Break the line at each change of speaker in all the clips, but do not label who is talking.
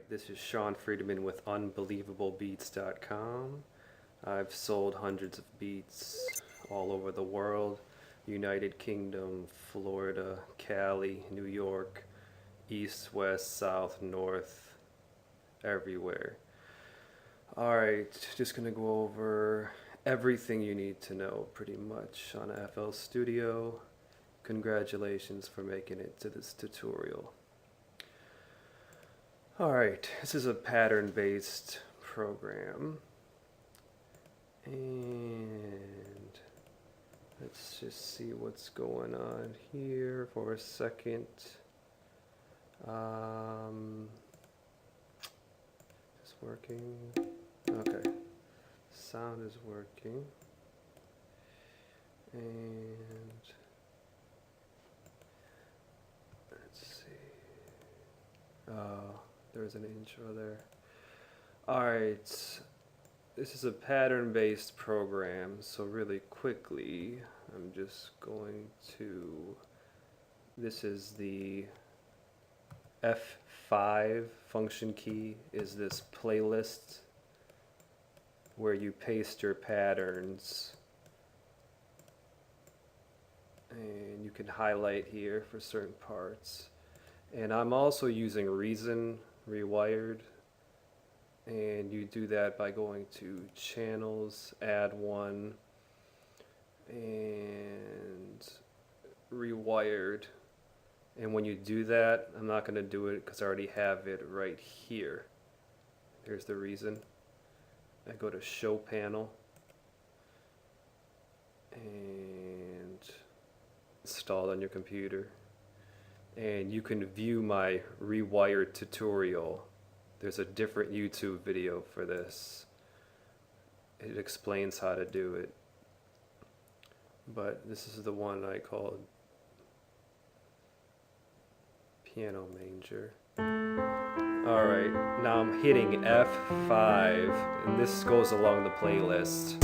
This is Sean Friedman with UnbelievableBeats.com. I've sold hundreds of beats all over the world. United Kingdom, Florida, Cali, New York, East, West, South, North, everywhere. Alright, just gonna go over everything you need to know pretty much on FL Studio. Congratulations for making it to this tutorial. Alright, this is a pattern-based program, and let's just see what's going on here for a second. Is working? Okay, sound is working, and let's see. There's an intro there. Alright, this is a pattern-based program, so really quickly I'm just going to, this is the F5 function key, is this playlist where you paste your patterns, and you can highlight here for certain parts. And I'm also using Reason Rewired, and you do that by going to Channels, Add One, and Rewired. And when you do that, I'm not going to do it because I already have it right here. Here's the Reason. I go to Show Panel and install on your computer. And you can view my Rewired tutorial. There's a different YouTube video for this. It explains how to do it. But this is the one I called Piano Manger. Alright, now I'm hitting F5, and this goes along the playlist.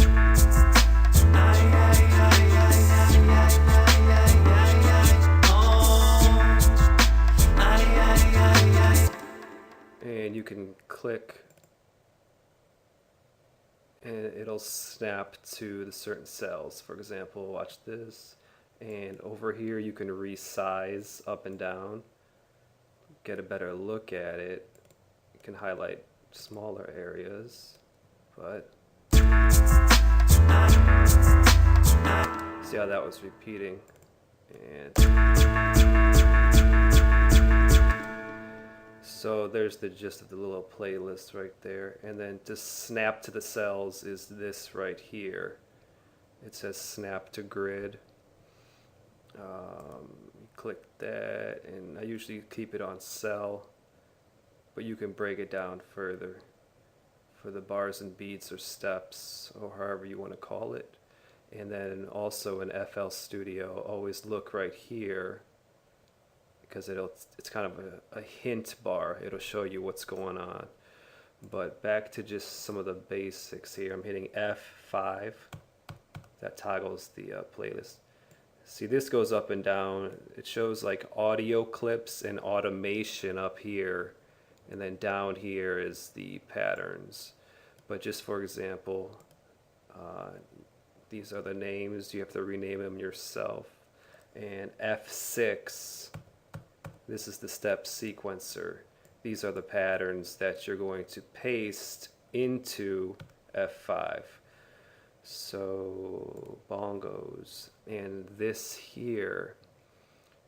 And you can click and it'll snap to the certain cells. For example, watch this, and over here you can resize up and down, get a better look at it. You can highlight smaller areas, but see how that was repeating. And so there's the gist of the little playlist right there. And then to snap to the cells is this right here. It says snap to grid. You click that, and I usually keep it on cell, but you can break it down further for the bars and beats or steps or however you want to call it. And then also in FL Studio, always look right here, because it's kind of a hint bar. It'll show you what's going on. But back to just some of the basics here. I'm hitting F5. That toggles the playlist. See, this goes up and down. It shows like audio clips and automation up here, and then down here is the patterns. But just for example, these are the names. You have to rename them yourself. And F6, this is the step sequencer. These are the patterns that you're going to paste into F5. So bongos, and this here,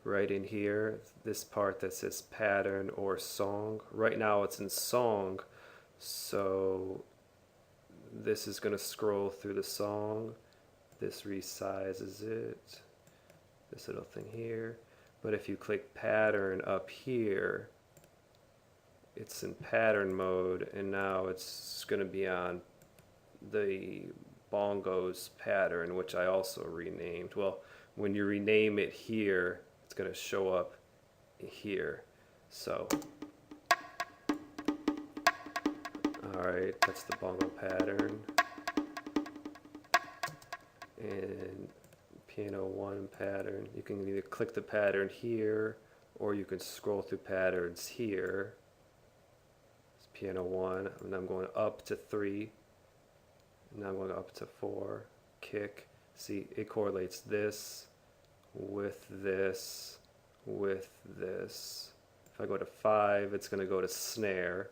right in here, this part that says pattern or song. Right now it's in song, so this is going to scroll through the song. This resizes it, this little thing here. But if you click pattern up here, it's in pattern mode, and now it's going to be on the bongos pattern, which I also renamed. Well, when you rename it here, it's going to show up here. So, alright, that's the bongo pattern. And piano 1 pattern. You can either click the pattern here, or you can scroll through patterns here. piano 1, and I'm going up to 3, and now I'm going up to 4, kick. See, it correlates this with this with this. If I go to 5, it's going to go to snare,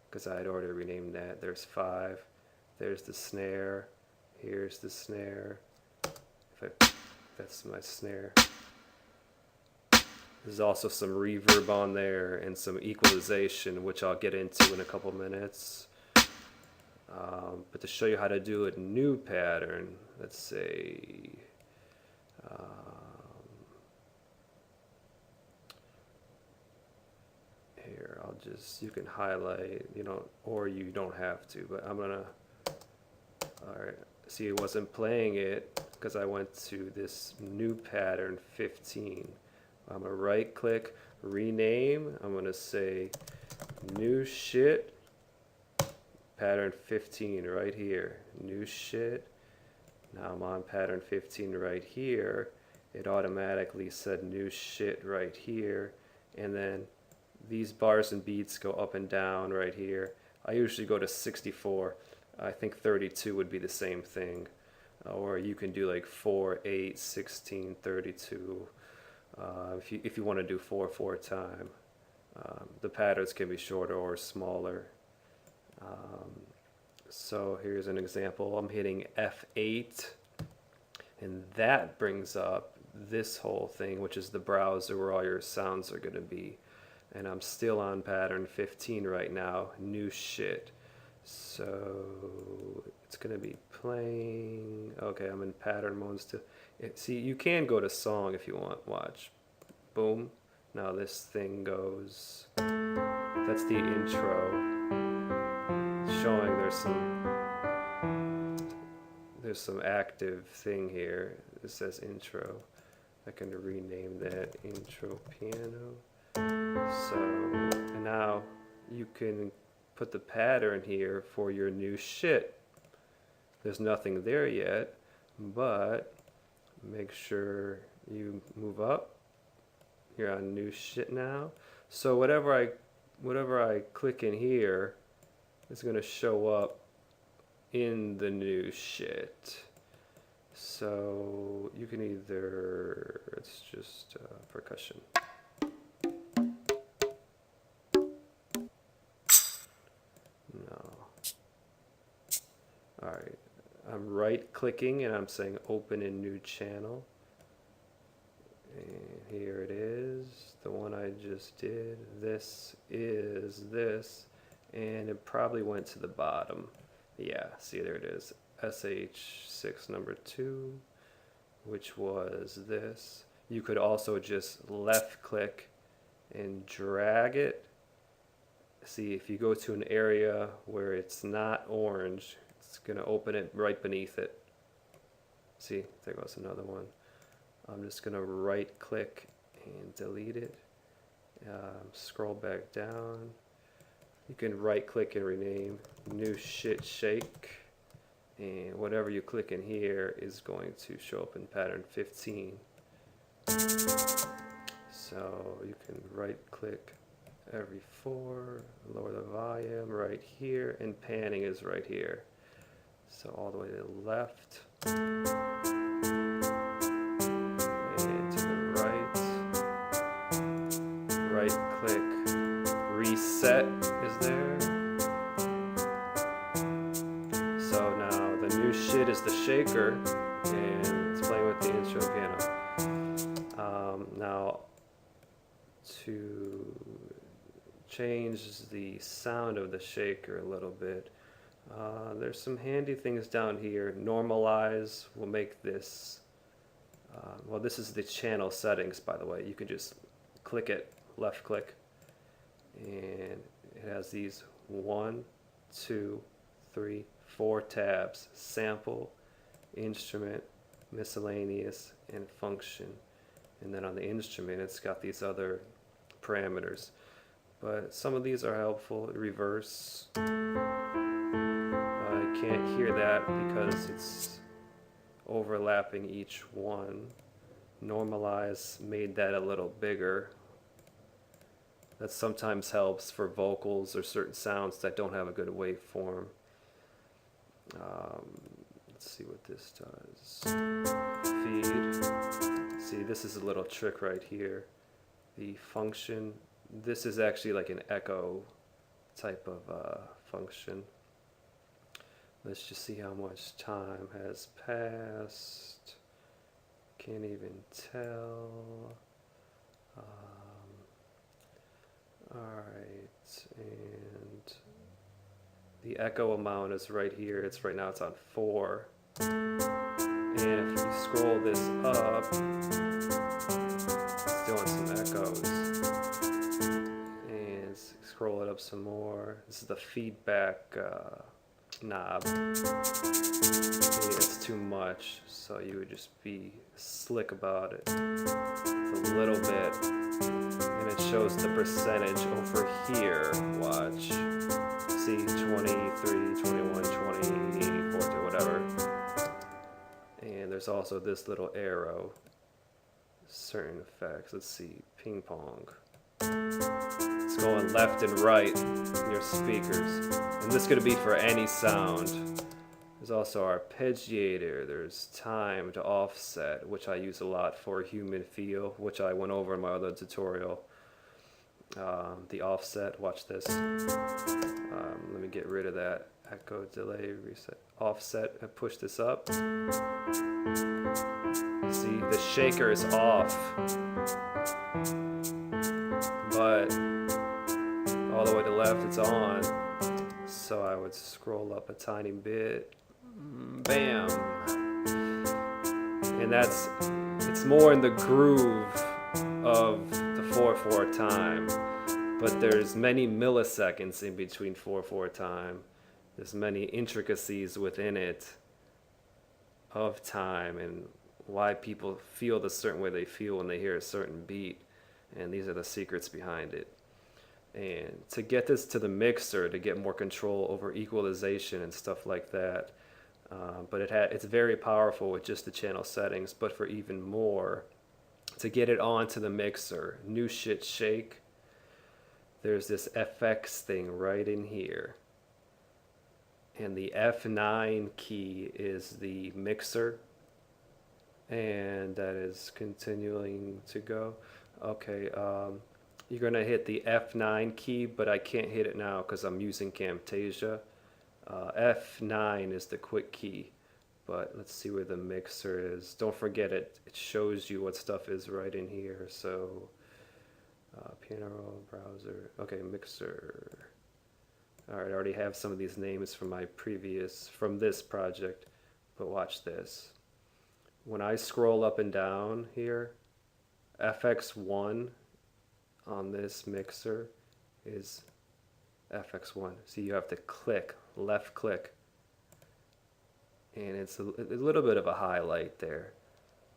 because I had already renamed that. There's 5, there's the snare, here's the snare. That's my snare. There's also some reverb on there and some equalization, which I'll get into in a couple minutes. But to show you how to do a new pattern, let's say, here, you can highlight, or you don't have to, but I'm gonna, alright, see, it wasn't playing it because I went to this new pattern 15. I'm gonna right click, rename, I'm gonna say new shit, pattern 15 right here, new shit. Now I'm on pattern 15 right here. It automatically said new shit right here, and then these bars and beats go up and down right here. I usually go to 64. I think 32 would be the same thing, or you can do like 4, 8, 16, 32. If you want to do 4/4 time. The patterns can be shorter or smaller. So here's an example. I'm hitting F8, and that brings up this whole thing, which is the browser where all your sounds are going to be. And I'm still on pattern 15 right now, new shit. So it's going to be playing. Okay, I'm in pattern mode still. See, you can go to song if you want. Watch. Boom. Now this thing goes. That's the intro. Showing there's some active thing here. It says intro. I can rename that intro piano. So, and now you can put the pattern here for your new shit. There's nothing there yet, but make sure you move up. You're on new shit now. So whatever I click in here, it's going to show up in the new shit. So you can either, it's just percussion. No. Alright, I'm right clicking and I'm saying open in new channel. And here it is, the one I just did. This is this, and it probably went to the bottom. Yeah, see, there it is. SH6 number 2, which was this. You could also just left click and drag it. See, if you go to an area where it's not orange, it's gonna open it right beneath it. See, there goes another one. I'm just gonna right click and delete it. Scroll back down. You can right click and rename new shit shake, and whatever you click in here is going to show up in pattern 15. So you can right click every 4, lower the volume right here, and panning is right here. So all the way to the left. Right click, reset is there. So now the new shit is the shaker, and it's playing with the intro piano. Now to change the sound of the shaker a little bit, there's some handy things down here. Normalize will make this, well, this is the channel settings, by the way. You can just click it, left click, and it has these 1, 2, 3, 4 tabs: sample, instrument, miscellaneous, and function. And then on the instrument, it's got these other parameters, but some of these are helpful. Reverse, I can't hear that because it's overlapping each one. Normalize made that a little bigger. That sometimes helps for vocals or certain sounds that don't have a good waveform. Let's see what this does. Feed. See, this is a little trick right here. The function. This is actually like an echo type of function. Let's just see how much time has passed. Can't even tell. Alright, and the echo amount is right here. It's right now it's on 4. And if you scroll this up, it's doing some echoes. And scroll it up some more. This is the feedback knob. Maybe it's too much, so you would just be slick about it. It's a little bit. And it shows the percentage over here. Watch. See, 23, 21, 20, 40, whatever. And there's also this little arrow. Certain effects. Let's see. Ping pong. It's going left and right in your speakers. And this is going to be for any sound. There's also arpeggiator, there's time to offset, which I use a lot for human feel, which I went over in my other tutorial. The offset, watch this. Let me get rid of that. Echo, delay, reset, offset, and push this up. See, the shaker is off, but all the way to the left it's on. So I would scroll up a tiny bit. Bam. And it's more in the groove of the 4/4 time, but there's many milliseconds in between 4/4 time. There's many intricacies within it of time and why people feel the certain way they feel when they hear a certain beat, and these are the secrets behind it. And to get this to the mixer, to get more control over equalization and stuff like that, but it's very powerful with just the channel settings. But for even more, to get it onto the mixer, new shit shake, there's this FX thing right in here. And the F9 key is the mixer. And that is continuing to go. Okay, you're going to hit the F9 key, but I can't hit it now because I'm using Camtasia. F9 is the quick key, but let's see where the mixer is. Don't forget it shows you what stuff is right in here. So piano roll, browser, okay, mixer. Alright, I already have some of these names from from this project, but watch this. When I scroll up and down here, FX1 on this mixer is FX1. See, you have to click, left click, and it's a little bit of a highlight there.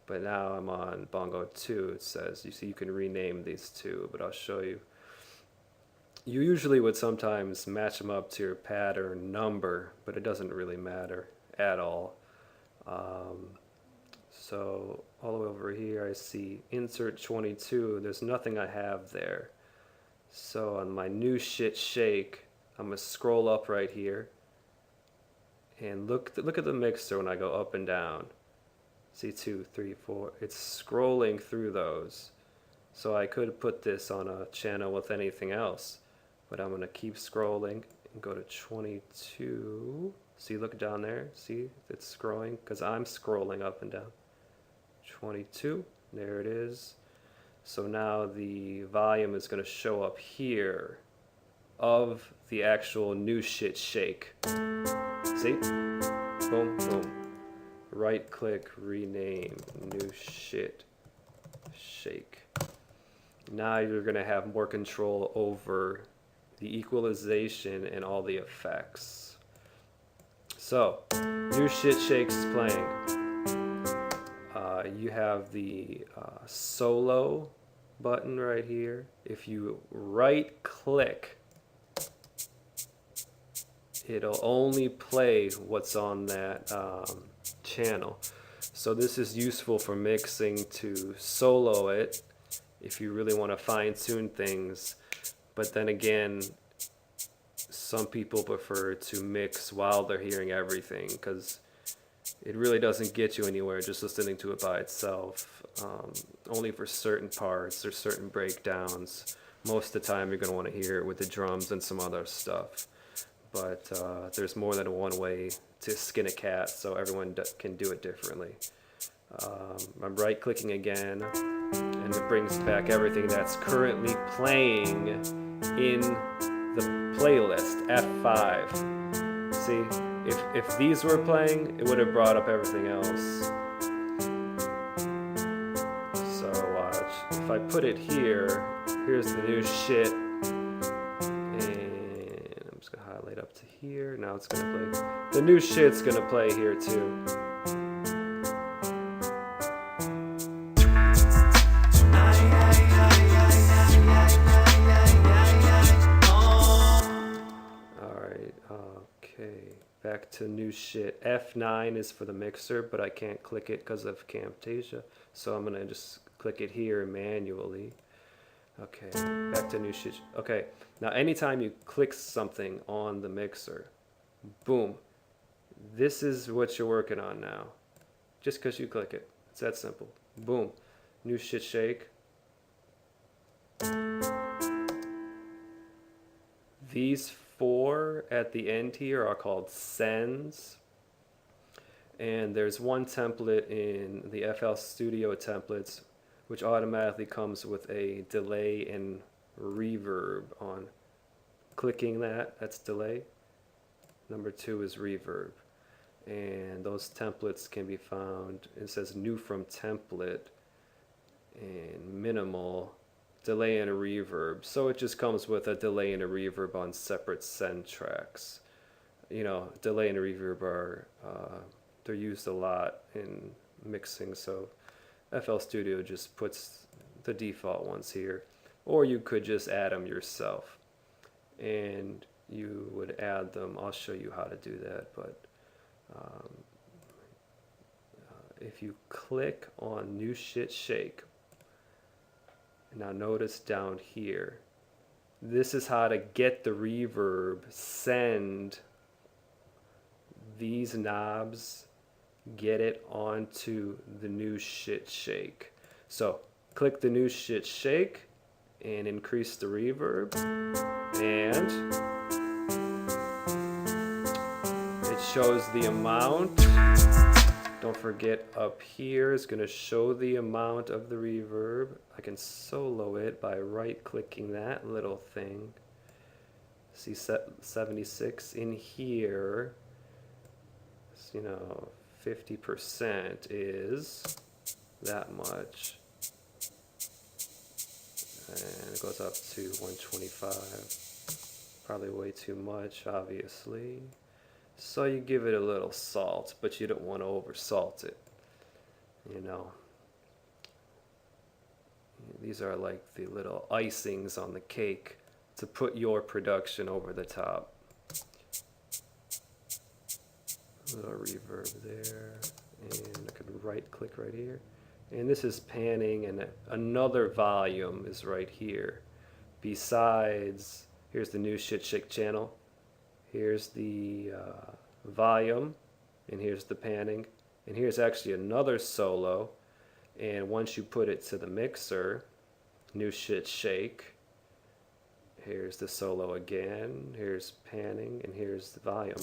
But now I'm on Bongo 2. It says, you see, you can rename these two, but I'll show you. You usually would sometimes match them up to your pattern number, but it doesn't really matter at all. So all the way over here I see insert 22. There's nothing I have there. So on my new shit shake, I'm going to scroll up right here and look at the mixer when I go up and down. See, 2, 3, 4. It's scrolling through those. So I could put this on a channel with anything else, but I'm going to keep scrolling and go to 22. See, look down there. See, it's scrolling because I'm scrolling up and down. 22. There it is. So now the volume is going to show up here of the actual new shit shake. See? Boom, boom. Right click, rename, new shit shake. Now you're going to have more control over the equalization and all the effects. So, new shit shakes is playing. You have the solo button right here. If you right click, it'll only play what's on that channel. So this is useful for mixing to solo it. if you really want to fine-tune things. But then again, some people prefer to mix while they're hearing everything, because it really doesn't get you anywhere just listening to it by itself. Only for certain parts or certain breakdowns. Most of the time you're going to want to hear it with the drums and some other stuff. But there's more than one way to skin a cat, so everyone can do it differently. I'm right clicking again, and it brings back everything that's currently playing in the playlist, F5. See, if these were playing, it would have brought up everything else. So watch, if I put it here, here's the new shit, and I'm just gonna highlight up to here. Now it's gonna play. The new shit's gonna play here too. Back to new shit. F9 is for the mixer, but I can't click it because of Camtasia, so I'm gonna just click it here manually. Okay, back to new shit. Okay, now anytime you click something on the mixer, boom, this is what you're working on now. Just because you click it, it's that simple. Boom, new shit shake. These 4 at the end here are called sends, and there's one template in the FL Studio templates which automatically comes with a delay and reverb on. Clicking that's delay. Number 2 is reverb, and those templates can be found. It says new from template and minimal. Delay and a reverb, so it just comes with a delay and a reverb on separate send tracks. You know, delay and a reverb are they're used a lot in mixing, so FL Studio just puts the default ones here, or you could just add them yourself, and you would add them. I'll show you how to do that, but if you click on new shit shake. Now notice down here, this is how to get the reverb, send these knobs, get it onto the new shit shake. So click the new shit shake and increase the reverb, and it shows the amount. Don't forget, up here is going to show the amount of the reverb. I can solo it by right-clicking that little thing. See 76 in here. You know, 50% is that much. And it goes up to 125. Probably way too much, obviously. So you give it a little salt, but you don't want to over salt it, you know. These are like the little icings on the cake to put your production over the top. A little reverb there, and I can right click right here. And this is panning, and another volume is right here. Besides, here's the new shit shake channel. Here's the volume, and here's the panning, and here's actually another solo. And once you put it to the mixer, new shit shake, here's the solo again, here's panning, and here's the volume.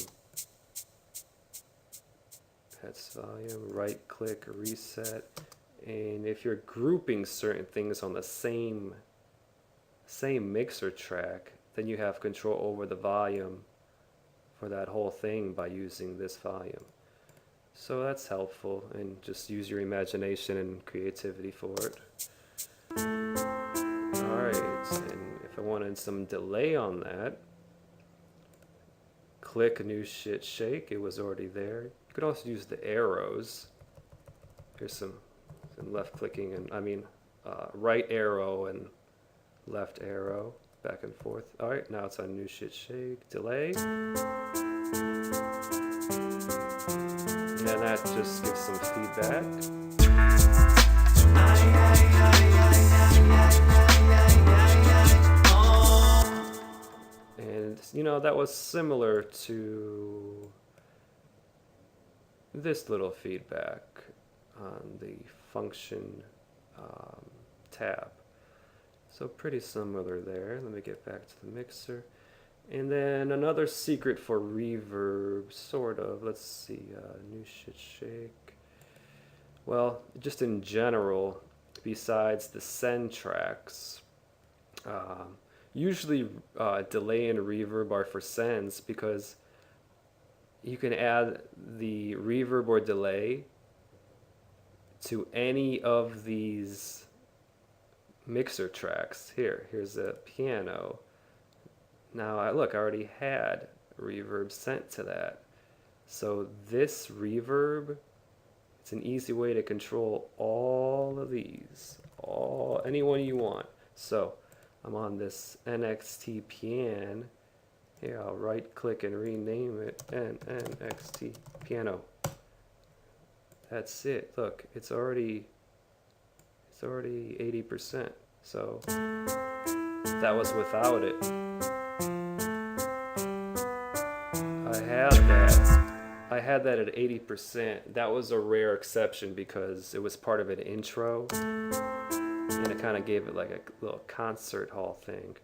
That's volume, right click, reset. And if you're grouping certain things on the same mixer track, then you have control over the volume for that whole thing by using this volume. So that's helpful, and just use your imagination and creativity for it. Alright, and if I wanted some delay on that, click new shit shake, it was already there. You could also use the arrows. Here's some left clicking, and right arrow and left arrow, back and forth. Alright, now it's on new shit shake, delay. And that just gives some feedback. you know, that was similar to this little feedback on the function tab. So pretty similar there. Let me get back to the mixer. And then another secret for reverb, sort of. Let's see, new shit shake. Well, just in general, besides the send tracks, usually delay and reverb are for sends because you can add the reverb or delay to any of these mixer tracks. Here's a piano. Now look, I already had reverb sent to that. So this reverb, it's an easy way to control all of these, any one you want. So I'm on this NXT piano. Here, I'll right click and rename it NXT piano. That's it. Look, it's already 80%. So that was without it. I had that at 80%. That was a rare exception because it was part of an intro, and it kind of gave it like a little concert hall thing.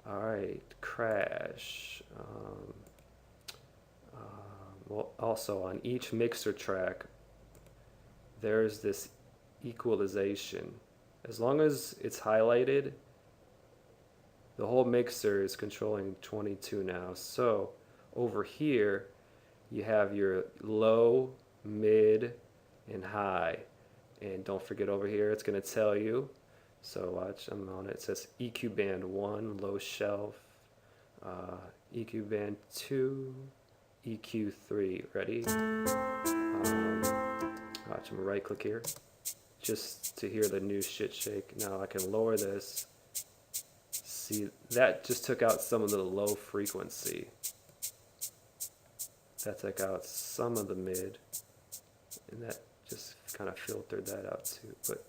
All right, crash. Well, also on each mixer track, there's this equalization. As long as it's highlighted, the whole mixer is controlling 22 now. So over here, you have your low, mid, and high. And don't forget over here, it's going to tell you. So watch, I'm on it. It says EQ band 1, low shelf, EQ band 2, EQ 3. Ready? Watch, I'm right click here just to hear the new shit shake. Now I can lower this. See, that just took out some of the low frequency. That took out some of the mid, and that just kind of filtered that out too. But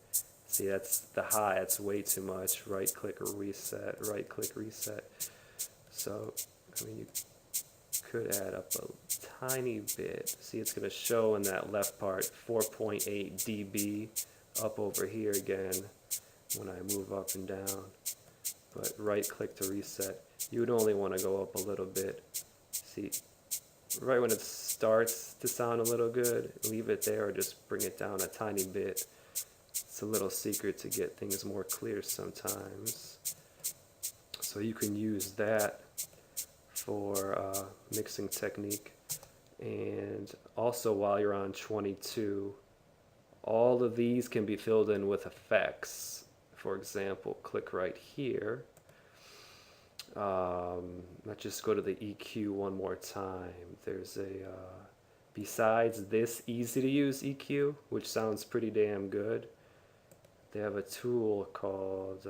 see, that's the high, that's way too much. Right click or reset, right click, reset. So, I mean, you could add up a tiny bit. See, it's going to show in that left part 4.8 dB up over here again when I move up and down. But right click to reset. You would only want to go up a little bit. See, right when it starts to sound a little good, leave it there or just bring it down a tiny bit. It's a little secret to get things more clear sometimes. So you can use that for mixing technique. And also while you're on 22, all of these can be filled in with effects. For example, click right here. Let's just go to the EQ one more time. There's a, besides this easy to use EQ, which sounds pretty damn good, they have a tool called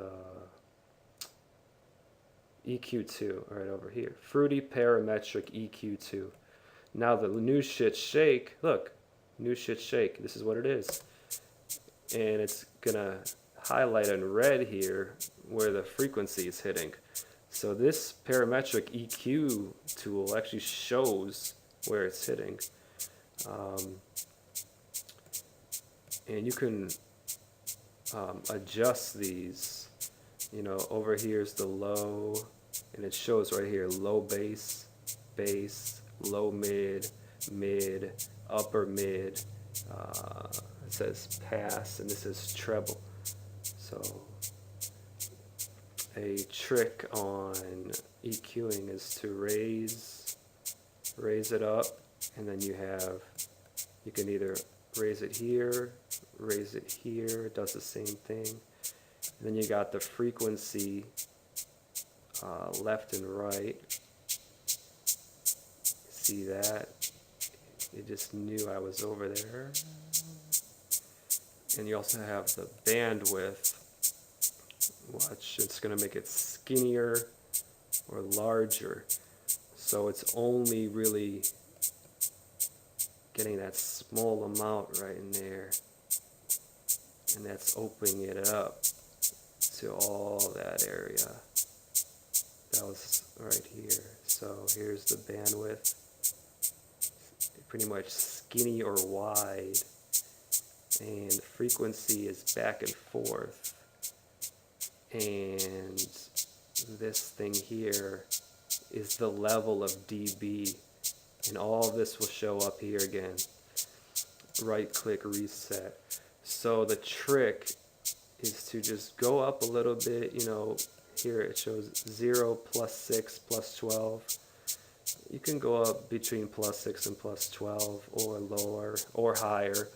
EQ2 right over here. Fruity Parametric EQ2. Now the new shit shake, look, new shit shake, this is what it is. And it's gonna highlight in red here where the frequency is hitting. So this parametric EQ tool actually shows where it's hitting. And you can adjust these. You know, over here is the low, and it shows right here, low bass, bass, low mid, mid, upper mid. It says pass, and this is treble. So a trick on EQing is to raise it up, and then you can either raise it here, it does the same thing. And then you got the frequency left and right. See that? It just knew I was over there. And you also have the bandwidth. Watch, it's going to make it skinnier or larger. So it's only really getting that small amount right in there. And that's opening it up to all that area. that was right here. So here's the bandwidth, pretty much skinny or wide, and the frequency is back and forth, and this thing here is the level of dB, and all this will show up here again. Right click reset. So the trick is to just go up a little bit, you know, here it shows 0, +6, +12. You can go up between +6 and +12, or lower or higher.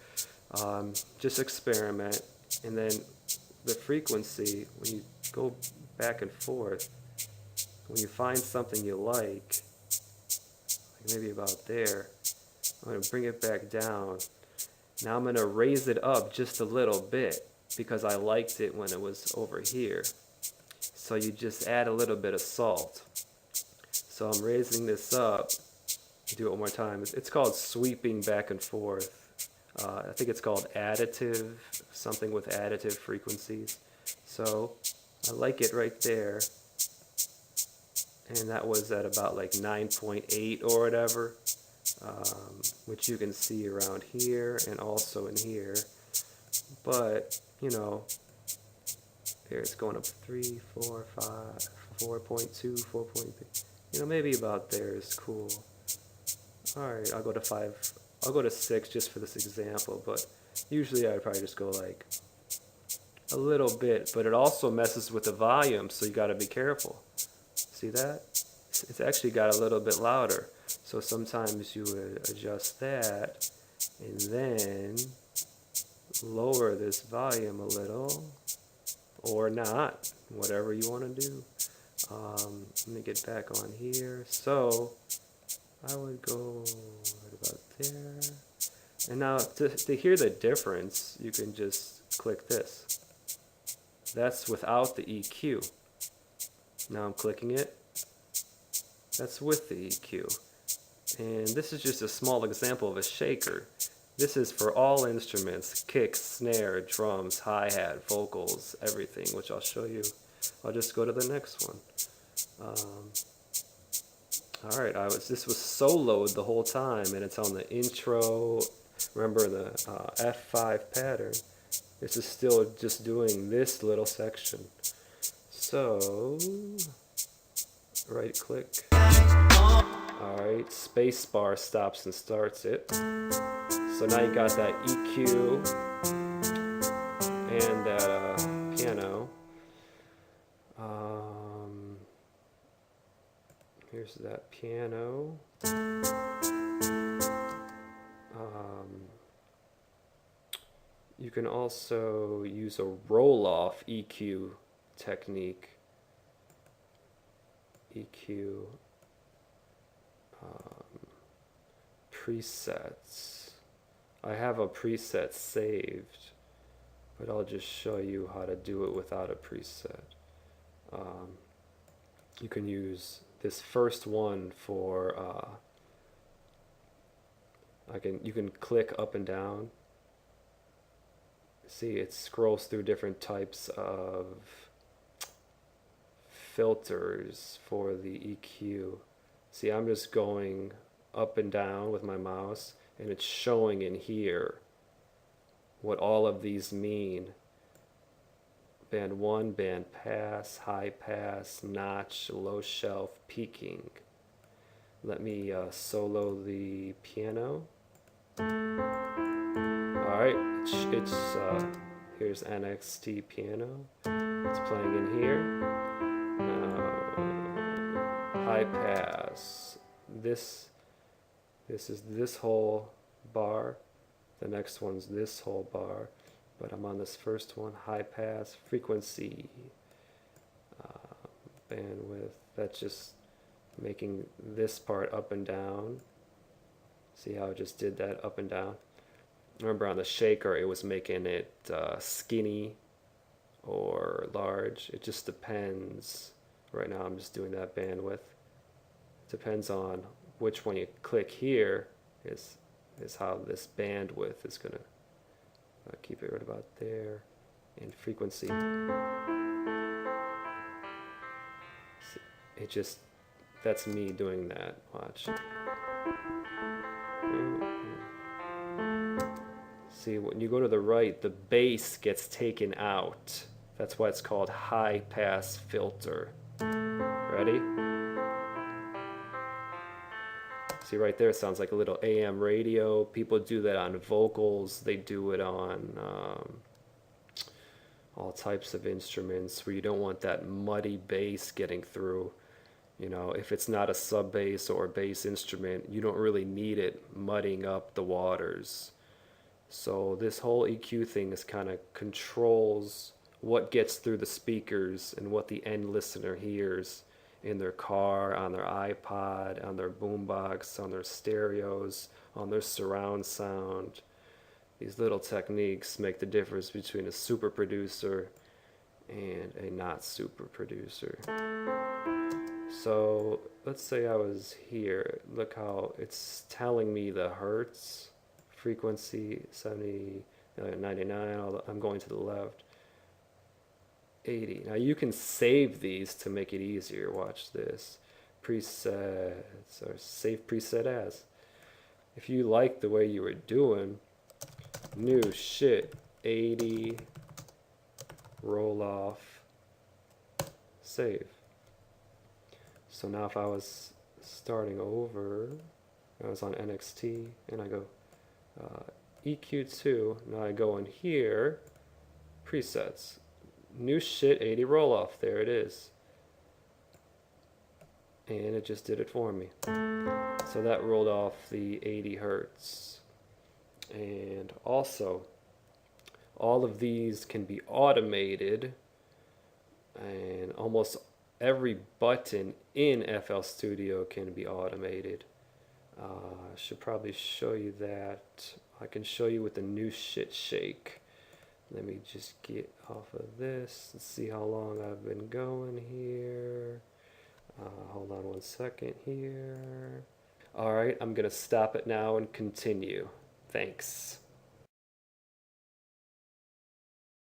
Just experiment. And then the frequency, when you go back and forth, when you find something you like maybe about there, I'm going to bring it back down. Now I'm going to raise it up just a little bit because I liked it when it was over here. So you just add a little bit of salt. So I'm raising this up. Do it one more time. It's called sweeping back and forth. I think it's called additive, something with additive frequencies. So I like it right there. And that was at about like 9.8 or whatever, which you can see around here and also in here. But, you know, here it's going up 3, 4, 5, 4.2, 4.3. You know, maybe about there is cool. Alright, I'll go to 5. I'll go to 6 just for this example, but usually I would probably just go like a little bit. But it also messes with the volume, so you got to be careful. See that? It's actually got a little bit louder. So sometimes you would adjust that and then lower this volume a little, or not, whatever you want to do. Let me get back on here. So I would go right about there. And now to hear the difference, you can just click this. That's without the EQ. Now I'm clicking it. That's with the EQ. And this is just a small example of a shaker. This is for all instruments: kicks, snare, drums, hi-hat, vocals, everything, which I'll show you. I'll just go to the next one. Alright, this was soloed the whole time, and it's on the intro. Remember the F5 pattern. This is still just doing this little section. So, right click. Alright, space bar stops and starts it. So now you got that EQ and that piano. Here's that piano. You can also use a roll-off EQ technique. EQ presets. I have a preset saved, but I'll just show you how to do it without a preset. You can use this first one for you can click up and down. See, it scrolls through different types of filters for the EQ. See, I'm just going up and down with my mouse, and it's showing in here what all of these mean. Band 1, band pass, high pass, notch, low shelf, peaking. Let me solo the piano. Alright, here's NXT piano. It's playing in here. High pass. This is this whole bar. The next one's this whole bar. But I'm on this first one. High pass, frequency, bandwidth. That's just making this part up and down. See how I just did that up and down? Remember on the shaker it was making it skinny or large. It just depends. Right now I'm just doing that bandwidth. Depends on which one you click here is how this bandwidth is going to keep it right about there. And frequency. it just, that's me doing that. Watch. See, when you go to the right, the bass gets taken out. That's why it's called high pass filter. Ready? See right there, it sounds like a little AM radio. People do that on vocals. They do it on all types of instruments where you don't want that muddy bass getting through. You know, if it's not a sub bass or a bass instrument, you don't really need it muddying up the waters. So this whole EQ thing is kind of controls what gets through the speakers and what the end listener hears in their car, on their iPod, on their boombox, on their stereos, on their surround sound. These little techniques make the difference between a super producer and a not super producer. So let's say I was here. Look how it's telling me the hertz, frequency 70, 99, I'm going to the left. 80. Now you can save these to make it easier. Watch this. Presets, or save preset as. If you like the way you were doing, new shit, 80, roll off, save. So now if I was starting over, I was on NXT, and I go EQ2, now I go in here, presets, new shit, 80 roll off, there it is. And it just did it for me. So that rolled off the 80 hertz. And also, all of these can be automated, and almost every button in FL Studio can be automated. I should probably show you that. I can show you with the new shit shake. Let me just get off of this and see how long I've been going here. Hold on 1 second here. Alright, I'm going to stop it now and continue. Thanks.